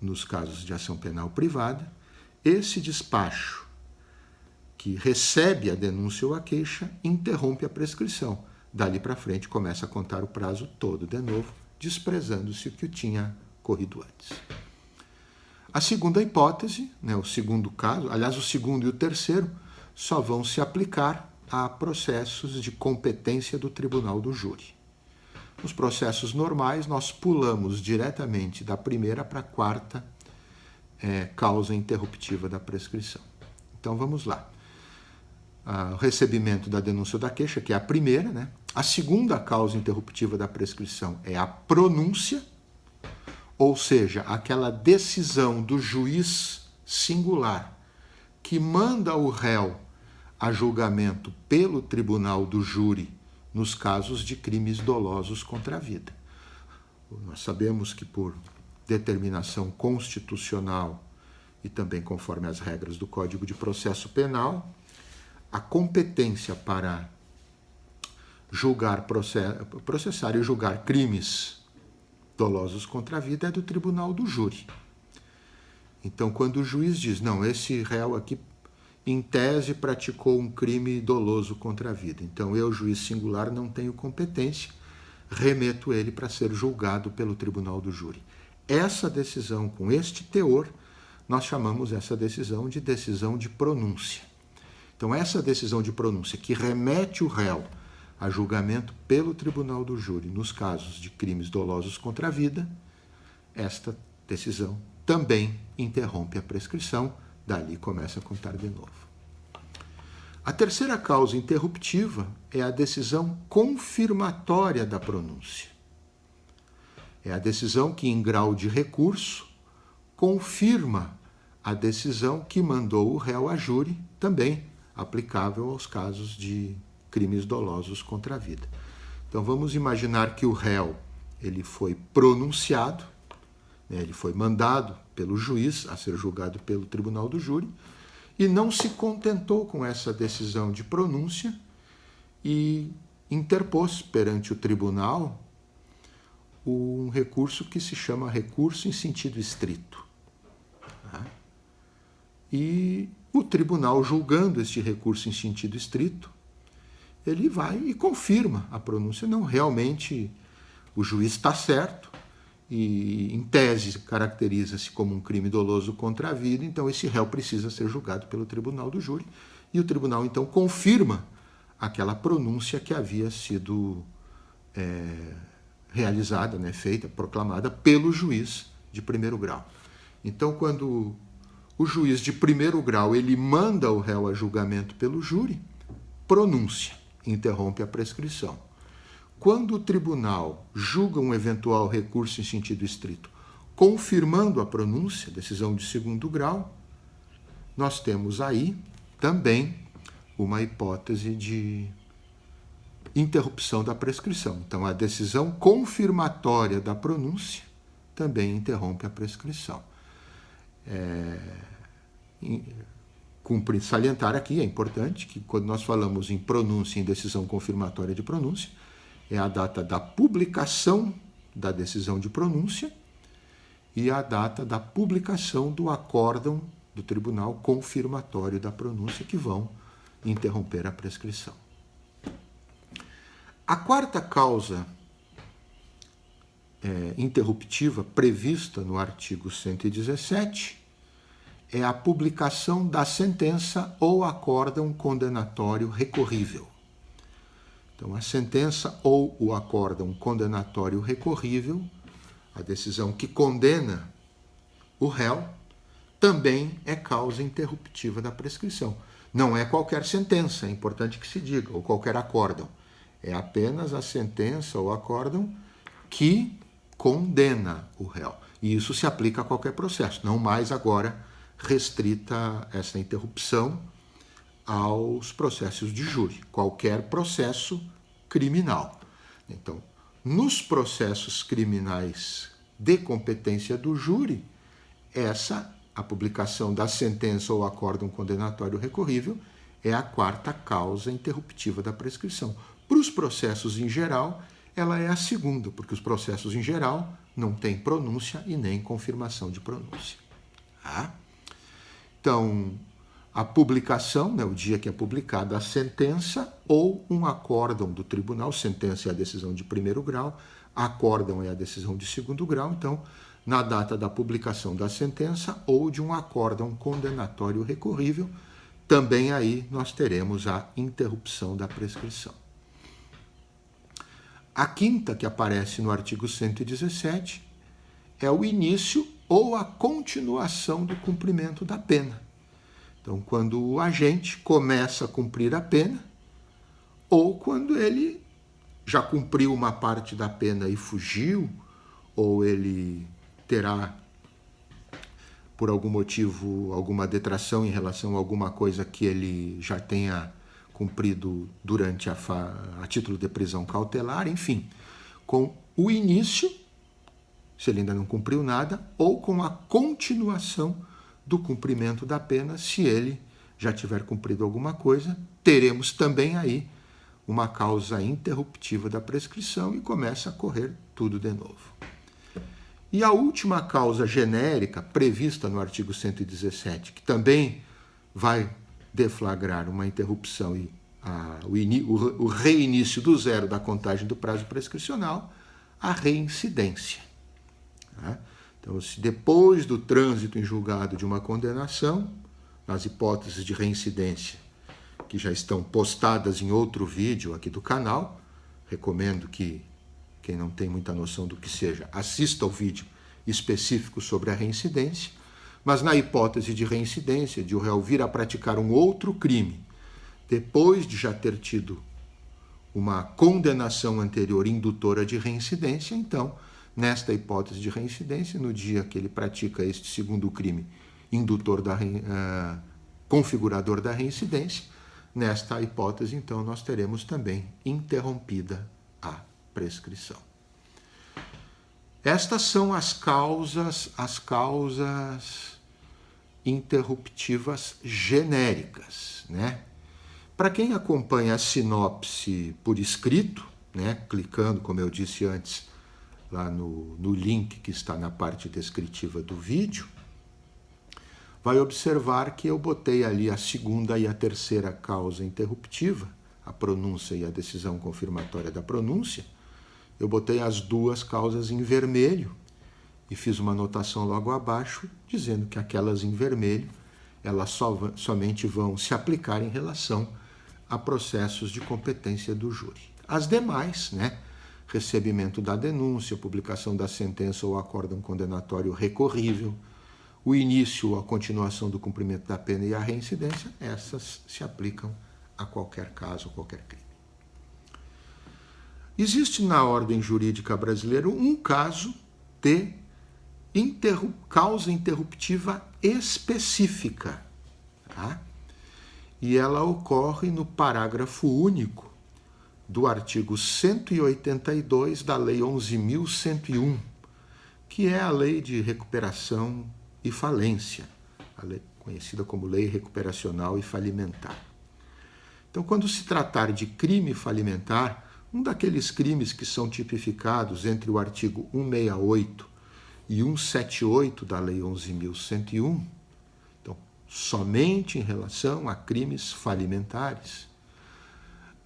nos casos de ação penal privada, esse despacho que recebe a denúncia ou a queixa interrompe a prescrição. Dali para frente começa a contar o prazo todo de novo, desprezando-se o que tinha corrido antes. A segunda hipótese, né, o segundo caso, aliás, o segundo e o terceiro, só vão se aplicar a processos de competência do tribunal do júri. Nos processos normais, nós pulamos diretamente da primeira para a quarta causa interruptiva da prescrição. Então, vamos lá. O recebimento da denúncia ou da queixa, que é a primeira, né? A segunda causa interruptiva da prescrição é a pronúncia, ou seja, aquela decisão do juiz singular que manda o réu a julgamento pelo tribunal do júri nos casos de crimes dolosos contra a vida. Nós sabemos que por determinação constitucional e também conforme as regras do Código de Processo Penal, a competência para processar e julgar crimes dolosos contra a vida é do tribunal do júri. Então, quando o juiz diz, não, esse réu aqui, em tese, praticou um crime doloso contra a vida, então eu, juiz singular, não tenho competência, remeto ele para ser julgado pelo tribunal do júri. Essa decisão, com este teor, nós chamamos essa decisão de pronúncia. Então, essa decisão de pronúncia que remete o réu a julgamento pelo tribunal do júri nos casos de crimes dolosos contra a vida, esta decisão também interrompe a prescrição, dali começa a contar de novo. A terceira causa interruptiva é a decisão confirmatória da pronúncia. É a decisão que, em grau de recurso, confirma a decisão que mandou o réu a júri, também aplicável aos casos de crimes dolosos contra a vida. Então, vamos imaginar que o réu ele foi pronunciado, né, ele foi mandado pelo juiz a ser julgado pelo tribunal do júri e não se contentou com essa decisão de pronúncia e interpôs perante o tribunal um recurso que se chama recurso em sentido estrito. E o tribunal, julgando este recurso em sentido estrito, ele vai e confirma a pronúncia. Não, realmente o juiz está certo e, em tese, caracteriza-se como um crime doloso contra a vida, então esse réu precisa ser julgado pelo tribunal do júri, e o tribunal, então, confirma aquela pronúncia que havia sido realizada, né, feita, proclamada pelo juiz de primeiro grau. Então, quando o juiz de primeiro grau ele manda o réu a julgamento pelo júri, pronúncia, interrompe a prescrição. Quando o tribunal julga um eventual recurso em sentido estrito, confirmando a pronúncia, decisão de segundo grau, nós temos aí também uma hipótese de interrupção da prescrição. Então, a decisão confirmatória da pronúncia também interrompe a prescrição. Cumpre salientar aqui, é importante, que quando nós falamos em pronúncia e em decisão confirmatória de pronúncia, é a data da publicação da decisão de pronúncia e a data da publicação do acórdão do tribunal confirmatório da pronúncia, que vão interromper a prescrição. A quarta causa interruptiva prevista no artigo 117 é a publicação da sentença ou acórdão condenatório recorrível. Então, a sentença ou o acórdão condenatório recorrível, a decisão que condena o réu, também é causa interruptiva da prescrição. Não é qualquer sentença, é importante que se diga, ou qualquer acórdão. É apenas a sentença ou acórdão que condena o réu. E isso se aplica a qualquer processo, não mais agora restrita essa interrupção aos processos de júri, qualquer processo criminal. Então, nos processos criminais de competência do júri, a publicação da sentença ou acórdão condenatório recorrível é a quarta causa interruptiva da prescrição. Para os processos em geral, ela é a segunda, porque os processos em geral não têm pronúncia e nem confirmação de pronúncia. Tá? Então, a publicação, né, o dia que é publicada a sentença ou um acórdão do tribunal, sentença é a decisão de primeiro grau, acórdão é a decisão de segundo grau, então, na data da publicação da sentença ou de um acórdão condenatório recorrível, também aí nós teremos a interrupção da prescrição. A quinta, que aparece no artigo 117, é o início ou a continuação do cumprimento da pena. Então, quando o agente começa a cumprir a pena, ou quando ele já cumpriu uma parte da pena e fugiu, ou ele terá, por algum motivo, alguma detração em relação a alguma coisa que ele já tenha cumprido durante a título de prisão cautelar, enfim, com o início, se ele ainda não cumpriu nada, ou com a continuação do cumprimento da pena, se ele já tiver cumprido alguma coisa, teremos também aí uma causa interruptiva da prescrição e começa a correr tudo de novo. E a última causa genérica prevista no artigo 117, que também vai deflagrar uma interrupção e o reinício do zero da contagem do prazo prescricional, a reincidência. Tá? Então, se depois do trânsito em julgado de uma condenação, nas hipóteses de reincidência, que já estão postadas em outro vídeo aqui do canal, recomendo que quem não tem muita noção do que seja, assista ao vídeo específico sobre a reincidência, mas na hipótese de reincidência, de o réu vir a praticar um outro crime, depois de já ter tido uma condenação anterior indutora de reincidência, então, nesta hipótese de reincidência, no dia que ele pratica este segundo crime indutor configurador da reincidência, nesta hipótese, então, nós teremos também interrompida a prescrição. Estas são as causas interruptivas genéricas, né? Para quem acompanha a sinopse por escrito, né, clicando, como eu disse antes, lá no link que está na parte descritiva do vídeo, vai observar que eu botei ali a segunda e a terceira causa interruptiva, a pronúncia e a decisão confirmatória da pronúncia. Eu botei as duas causas em vermelho e fiz uma anotação logo abaixo, dizendo que aquelas em vermelho, elas somente vão se aplicar em relação a processos de competência do júri. As demais, recebimento da denúncia, publicação da sentença ou acórdão condenatório recorrível, o início ou a continuação do cumprimento da pena e a reincidência, essas se aplicam a qualquer caso, a qualquer crime. Existe na ordem jurídica brasileira um caso de causa interruptiva específica, tá? E ela ocorre no parágrafo único do artigo 182 da Lei 11.101, que é a Lei de Recuperação e Falência, a lei conhecida como Lei Recuperacional e Falimentar. Então, quando se tratar de crime falimentar, um daqueles crimes que são tipificados entre o artigo 168 e 178 da Lei 11.101, então, somente em relação a crimes falimentares,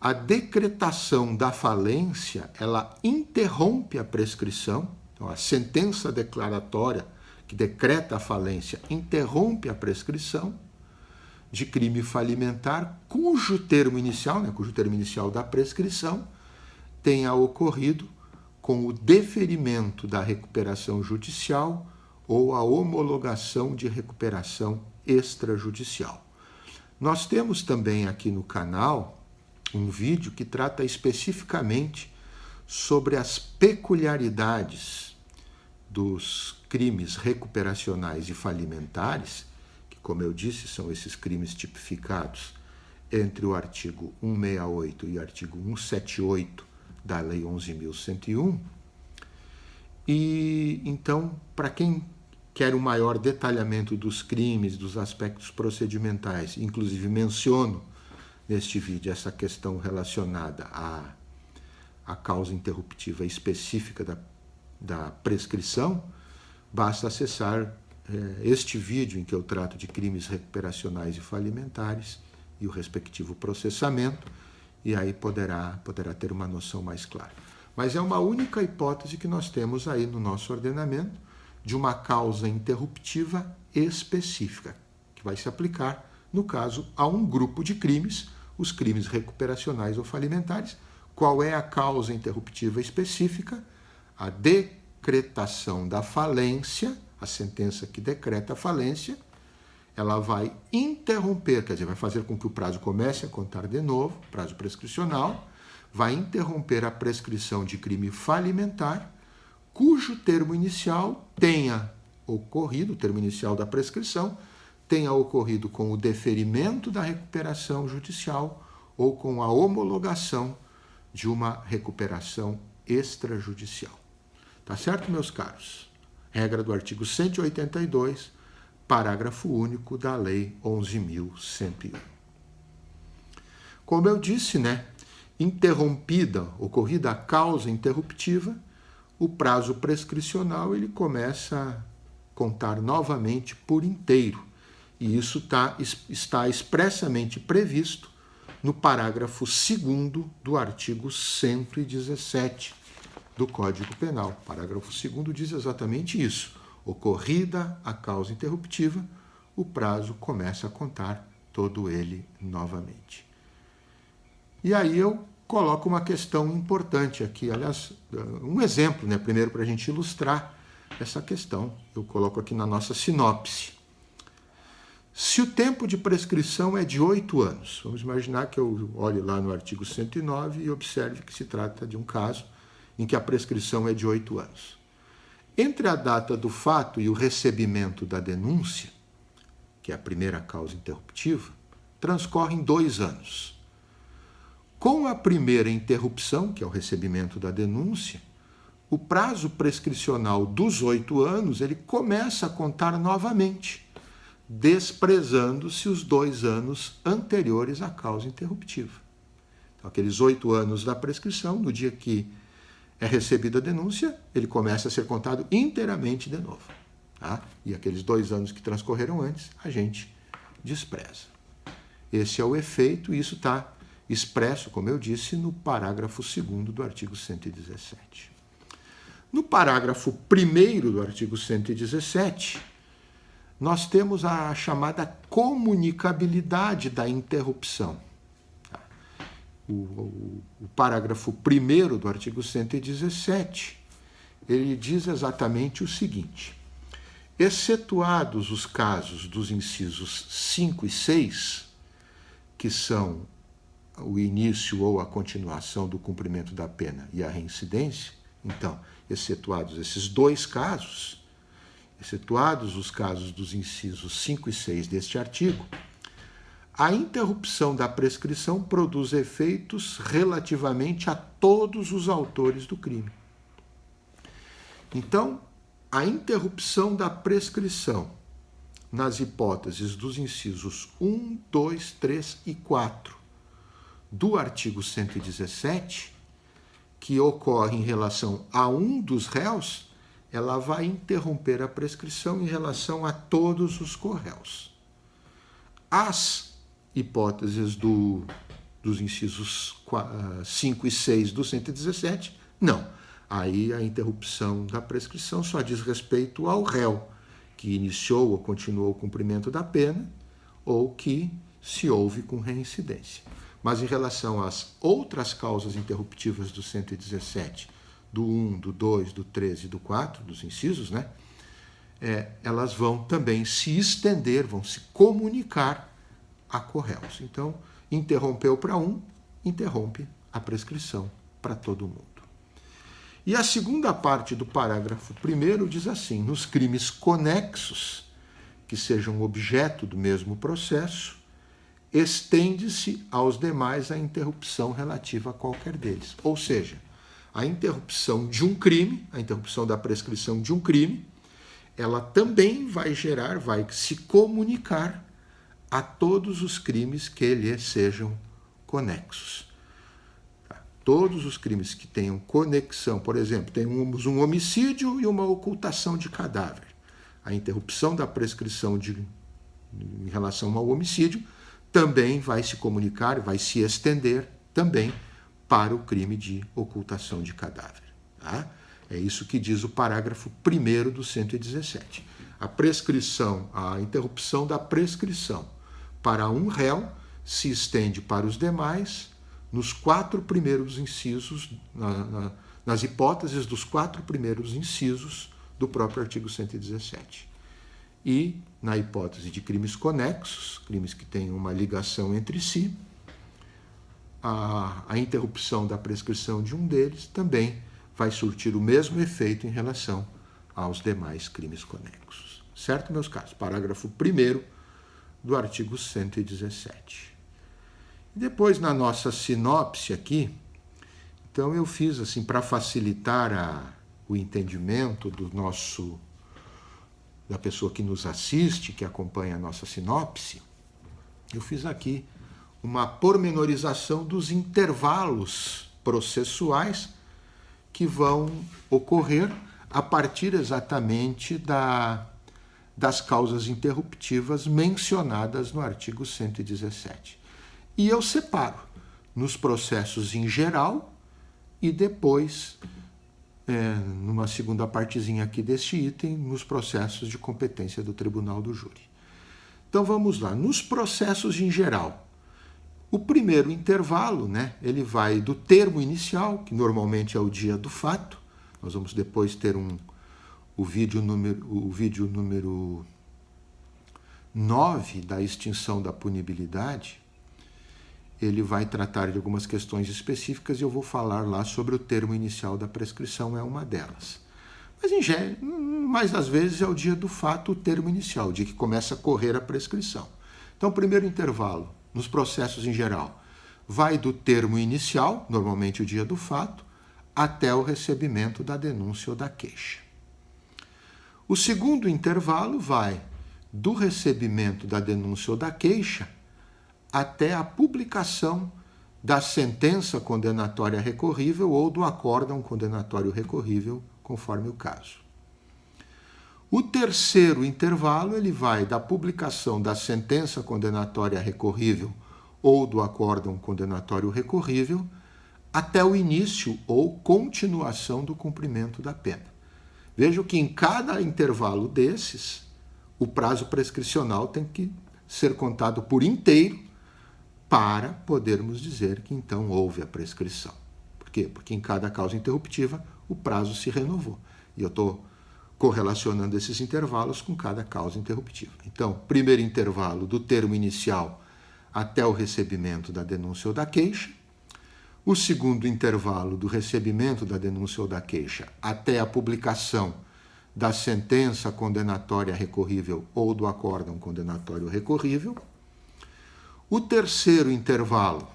a decretação da falência, ela interrompe a prescrição, então a sentença declaratória que decreta a falência interrompe a prescrição de crime falimentar cujo termo inicial da prescrição tenha ocorrido com o deferimento da recuperação judicial ou a homologação de recuperação extrajudicial. Nós temos também aqui no canal um vídeo que trata especificamente sobre as peculiaridades dos crimes recuperacionais e falimentares, que, como eu disse, são esses crimes tipificados entre o artigo 168 e o artigo 178 da Lei 11.101. E, então, para quem quer um maior detalhamento dos crimes, dos aspectos procedimentais, inclusive menciono neste vídeo essa questão relacionada à causa interruptiva específica da prescrição, basta acessar este vídeo em que eu trato de crimes recuperacionais e falimentares e o respectivo processamento, e aí poderá ter uma noção mais clara. Mas é uma única hipótese que nós temos aí no nosso ordenamento de uma causa interruptiva específica, que vai se aplicar, no caso, a um grupo de crimes, os crimes recuperacionais ou falimentares. Qual é a causa interruptiva específica? A decretação da falência, a sentença que decreta a falência, ela vai interromper, quer dizer, vai fazer com que o prazo comece a contar de novo, prazo prescricional, vai interromper a prescrição de crime falimentar, cujo termo inicial tenha ocorrido, o termo inicial da prescrição, tenha ocorrido com o deferimento da recuperação judicial ou com a homologação de uma recuperação extrajudicial. Tá certo, meus caros? Regra do artigo 182, parágrafo único da Lei 11.101. Como eu disse, ocorrida a causa interruptiva, o prazo prescricional ele começa a contar novamente por inteiro. E isso está expressamente previsto no parágrafo 2º do artigo 117 do Código Penal. O parágrafo 2º diz exatamente isso. Ocorrida a causa interruptiva, o prazo começa a contar todo ele novamente. E aí eu coloco uma questão importante aqui, aliás, um exemplo, primeiro para a gente ilustrar essa questão. Eu coloco aqui na nossa sinopse. Se o tempo de prescrição é de 8 anos, vamos imaginar que eu olhe lá no artigo 109 e observe que se trata de um caso em que a prescrição é de 8 anos. Entre a data do fato e o recebimento da denúncia, que é a primeira causa interruptiva, transcorrem 2 anos. Com a primeira interrupção, que é o recebimento da denúncia, o prazo prescricional dos 8 anos ele começa a contar novamente, desprezando-se os 2 anos anteriores à causa interruptiva. Então, aqueles 8 anos da prescrição, no dia que é recebida a denúncia, ele começa a ser contado inteiramente de novo. Tá? E aqueles 2 anos que transcorreram antes, a gente despreza. Esse é o efeito, e isso está expresso, como eu disse, no parágrafo 2º do artigo 117. No parágrafo 1º do artigo 117, nós temos a chamada comunicabilidade da interrupção. O parágrafo 1º do artigo 117, ele diz exatamente o seguinte: excetuados os casos dos incisos 5 e 6, que são o início ou a continuação do cumprimento da pena e a reincidência, então, excetuados esses 2 casos, excetuados os casos dos incisos 5 e 6 deste artigo, a interrupção da prescrição produz efeitos relativamente a todos os autores do crime. Então, a interrupção da prescrição nas hipóteses dos incisos 1, 2, 3 e 4 do artigo 117, que ocorre em relação a um dos réus, ela vai interromper a prescrição em relação a todos os corréus. As hipóteses dos incisos 5 e 6 do 117, não. Aí a interrupção da prescrição só diz respeito ao réu, que iniciou ou continuou o cumprimento da pena, ou que se houve com reincidência. Mas em relação às outras causas interruptivas do 117, do 1, do 2, do 3 e do 4, dos incisos, né? Elas vão também se estender, vão se comunicar a corréus. Então, interrompeu para um, interrompe a prescrição para todo mundo. E a segunda parte do parágrafo 1º diz assim: nos crimes conexos, que sejam objeto do mesmo processo, estende-se aos demais a interrupção relativa a qualquer deles. Ou seja, a interrupção de um crime, a interrupção da prescrição de um crime, ela também vai gerar, vai se comunicar a todos os crimes que lhes sejam conexos. Todos os crimes que tenham conexão, por exemplo, temos um homicídio e uma ocultação de cadáver. A interrupção da prescrição em relação ao homicídio também vai se comunicar, vai se estender também para o crime de ocultação de cadáver. Tá? É isso que diz o parágrafo 1º do 117. A prescrição, a interrupção da prescrição para um réu se estende para os demais nos 4 primeiros incisos, nas hipóteses dos 4 primeiros incisos do próprio artigo 117. E, na hipótese de crimes conexos, crimes que têm uma ligação entre si, a interrupção da prescrição de um deles também vai surtir o mesmo efeito em relação aos demais crimes conexos. Certo, meus caros? Parágrafo 1º do artigo 117. E depois, na nossa sinopse aqui, então eu fiz assim, para facilitar o entendimento da pessoa que nos assiste, que acompanha a nossa sinopse, eu fiz aqui uma pormenorização dos intervalos processuais que vão ocorrer a partir exatamente das causas interruptivas mencionadas no artigo 117. E eu separo nos processos em geral e depois, numa segunda partezinha aqui deste item, nos processos de competência do tribunal do júri. Então vamos lá, nos processos em geral. O primeiro intervalo, né, ele vai do termo inicial, que normalmente é o dia do fato. Nós vamos depois ter o vídeo número 9 da extinção da punibilidade. Ele vai tratar de algumas questões específicas e eu vou falar lá sobre o termo inicial da prescrição, é uma delas. Mas às vezes é o dia do fato, o termo inicial, o dia que começa a correr a prescrição. Então, o primeiro intervalo, nos processos em geral, vai do termo inicial, normalmente o dia do fato, até o recebimento da denúncia ou da queixa. O segundo intervalo vai do recebimento da denúncia ou da queixa até a publicação da sentença condenatória recorrível ou do acórdão condenatório recorrível, conforme o caso. O terceiro intervalo ele vai da publicação da sentença condenatória recorrível ou do acórdão condenatório recorrível até o início ou continuação do cumprimento da pena. Veja que em cada intervalo desses, o prazo prescricional tem que ser contado por inteiro para podermos dizer que então houve a prescrição. Por quê? Porque em cada causa interruptiva o prazo se renovou. E eu estou correlacionando esses intervalos com cada causa interruptiva. Então, primeiro intervalo do termo inicial até o recebimento da denúncia ou da queixa. O segundo intervalo do recebimento da denúncia ou da queixa até a publicação da sentença condenatória recorrível ou do acórdão condenatório recorrível. O terceiro intervalo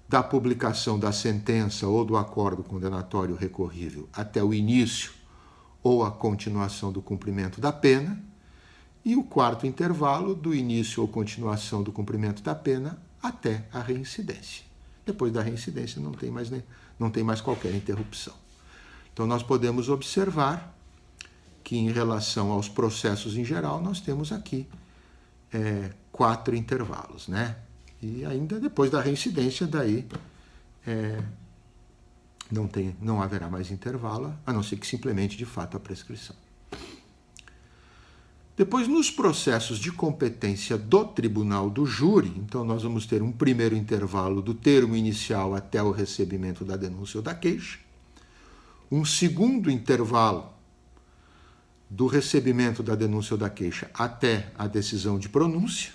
da publicação da sentença ou do acórdão condenatório recorrível até o início ou a continuação do cumprimento da pena. E o quarto intervalo do início ou continuação do cumprimento da pena até a reincidência. Depois da reincidência não tem mais qualquer interrupção. Então nós podemos observar que em relação aos processos em geral nós temos aqui 4 intervalos, né? E ainda depois da reincidência daí não haverá mais intervalo, a não ser que simplesmente de fato a prescrição. Depois, nos processos de competência do tribunal do júri, então nós vamos ter um primeiro intervalo do termo inicial até o recebimento da denúncia ou da queixa, um segundo intervalo do recebimento da denúncia ou da queixa até a decisão de pronúncia,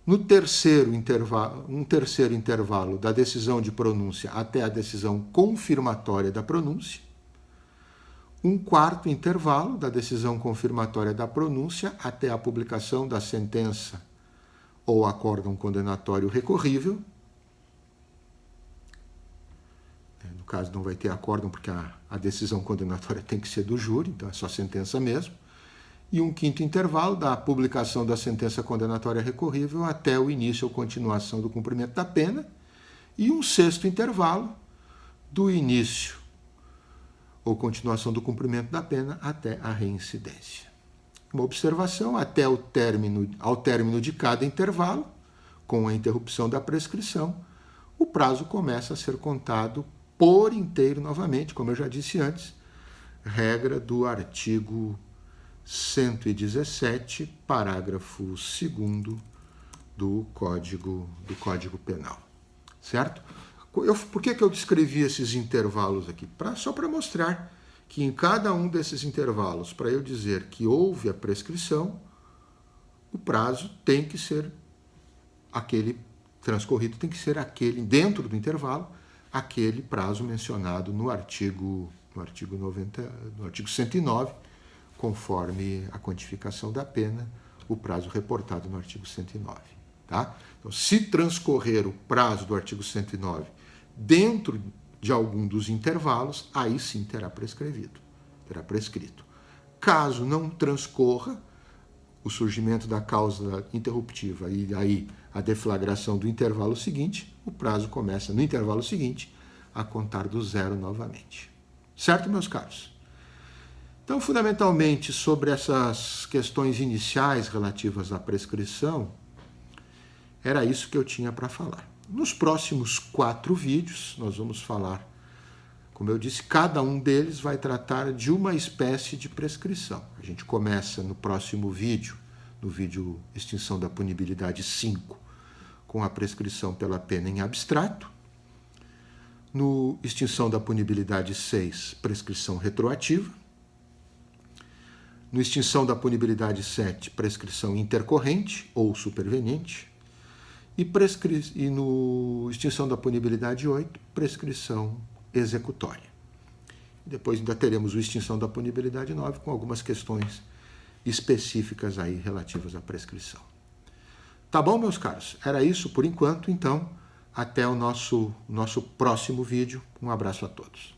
um terceiro intervalo da decisão de pronúncia até a decisão confirmatória da pronúncia, um quarto intervalo da decisão confirmatória da pronúncia até a publicação da sentença ou acórdão condenatório recorrível. No caso, não vai ter acórdão porque a decisão condenatória tem que ser do júri, então é só sentença mesmo. E um quinto intervalo da publicação da sentença condenatória recorrível até o início ou continuação do cumprimento da pena. E um sexto intervalo do início ou continuação do cumprimento da pena até a reincidência. Uma observação, ao término de cada intervalo, com a interrupção da prescrição, o prazo começa a ser contado por inteiro novamente, como eu já disse antes, regra do artigo 117, parágrafo 2º do Código Penal. Certo? Por que eu descrevi esses intervalos aqui? Só para mostrar que em cada um desses intervalos, para eu dizer que houve a prescrição, o prazo tem que ser aquele transcorrido, tem que ser aquele, dentro do intervalo, aquele prazo mencionado no artigo 109, conforme a quantificação da pena, o prazo reportado no artigo 109. Tá? Então, se transcorrer o prazo do artigo 109 dentro de algum dos intervalos, aí sim terá prescrito. Caso não transcorra o surgimento da causa interruptiva e aí a deflagração do intervalo seguinte, o prazo começa no intervalo seguinte a contar do zero novamente. Certo, meus caros? Então, fundamentalmente, sobre essas questões iniciais relativas à prescrição, era isso que eu tinha para falar. Nos próximos 4 vídeos, nós vamos falar, como eu disse, cada um deles vai tratar de uma espécie de prescrição. A gente começa no próximo vídeo, no vídeo Extinção da Punibilidade 5, com a prescrição pela pena em abstrato. No Extinção da Punibilidade 6, prescrição retroativa. No Extinção da Punibilidade 7, prescrição intercorrente ou superveniente. E no Extinção da Punibilidade 8, prescrição executória. Depois ainda teremos o Extinção da Punibilidade 9, com algumas questões específicas aí relativas à prescrição. Tá bom, meus caros? Era isso por enquanto, então até o nosso próximo vídeo. Um abraço a todos.